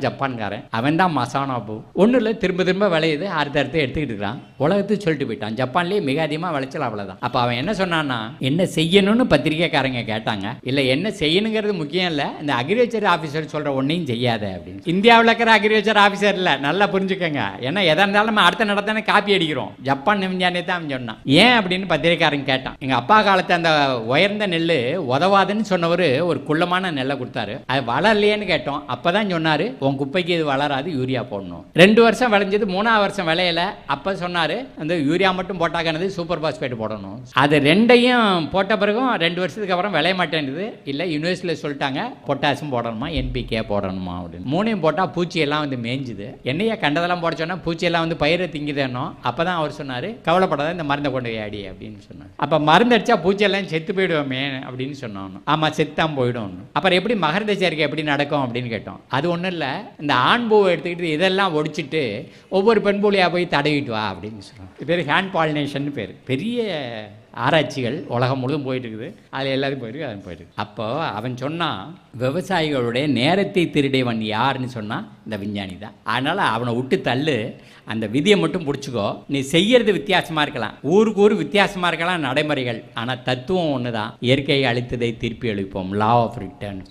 ஜப்பான்காரன் அவன் தான் மசானா பூ ஒன்றும் இல்லை, திரும்ப திரும்ப விளையுது, அடுத்த எடுத்துக்கிட்டு இருக்கிறான். உலகத்துக்கு சொல்லிட்டு போயிட்டான், ஜப்பான்லேயே மிக அதிகமாக விளைச்சல் அவ்வளோதான். அப்போ அவன் என்ன சொன்னான்னா, என்ன செய்யணும்னு பத்திரிக்கைக்காரங்க கேட்டாங்க. இல்லை என்ன செய்யணுங்கிறது முக்கியம் இல்லை, இந்த அக்ரிகல்ச்சர் ஆஃபீஸர் சொல்கிற ஒன்றையும் செய்யாத அப்படின்னு. இந்தியாவில் இருக்கிற அக்ரிகல்ச்சர் ஆஃபீஸர் இல்லை, நல்லா புரிஞ்சுக்கோங்க. ஏன்னா எதாக இருந்தாலும் நம்ம அடுத்த நடத்தானே காப்பி அடிக்கிறோம். ஜப்பான் விஞ்ஞானி தான் அவன் சொன்னான். ஏன் அப்படின்னு பத்திரிக்கைக்காரங்க கேட்டான். எங்கள் அப்பா காலத்து அந்த உயர்ந்த நெல் உதவாதுன்னு சொன்னவர் ஒரு குள்ளமான நெல்லை கொடுத்தாரு, அது வளரலையேன்னு கேட்டோம். அப்போ தான் சொன்னார், உன் குப்பைக்கு இது வளராது, யூரியா போடணும். 2 வருஷம் விளைஞ்சது, 3ஆவது வருஷம் விளையல. அப்போ சொன்னார், அந்த யூரியா மட்டும் போட்டாக்கானது சூப்பர் பாஸ்பேட் போடணும். அது 2ஐயும் போட்ட பிறகும் 2 வருஷத்துக்கு அப்புறம் விளைய மாட்டேங்குது. இல்லை யூனிவர்சிட்டியில் சொல்லிட்டாங்க பொட்டாசியம் போடணுமா NPK போடணுமா அப்படின்னு. 3ஐயும் போட்டால் பூச்சியெல்லாம் வந்து மேய்ஞ்சுது. என்னையா கண்டதெல்லாம் போட சொன்னால் பூச்சியெல்லாம் வந்து பயிரை திங்குதேனோ. அப்போ தான் அவர் சொன்னார், கவலைப்படாத, இந்த மருந்தை கொண்டு போய் அடி அப்படின்னு சொன்னார். அப்போ மருந்து அடித்தா பூச்சியெல்லாம் செத்து போயிடுவோமே அப்படின்னு சொன்னோம். ஆமாம், செத்தான் போயிடும். அப்புறம் எப்படி மகரந்த சேர்க்கை எப்படி நடக்கும் அப்படின்னு கேட்டோம். அது ஒன்றும் இல்லை, இந்த ஆண் பூவை எடுத்துக்கிட்டு இதெல்லாம் ஒடிச்சிட்டு ஒவ்வொரு பெண் பூலையாக போய் தடவிட்டு வா அப்படின்னு சொல்லுவாங்க. இது பேர் ஹேண்ட் பாலினேஷன் பேர். பெரிய ஆராய்ச்சிகள் உலகம் முழுதும் போயிட்டு இருக்குது, அதில் எல்லாரும் போயிருக்கு, அது போயிருக்கு. அப்போ அவன் சொன்னான், விவசாயிகளுடைய நேரத்தை திருடியவன் யாருன்னு சொன்னால் இந்த விஞ்ஞானி தான். அதனால் அவனை விட்டு தள்ளு, அந்த விதியை மட்டும் பிடிச்சிக்கோ. நீ செய்யறது வித்தியாசமாக இருக்கலாம், ஊருக்கு ஊர் வித்தியாசமாக இருக்கலாம் நடைமுறைகள், ஆனால் தத்துவம் ஒன்று தான். இயற்கையை அழித்ததை திருப்பி அளிப்போம், லா ஆஃப் ரிட்டர்ன்.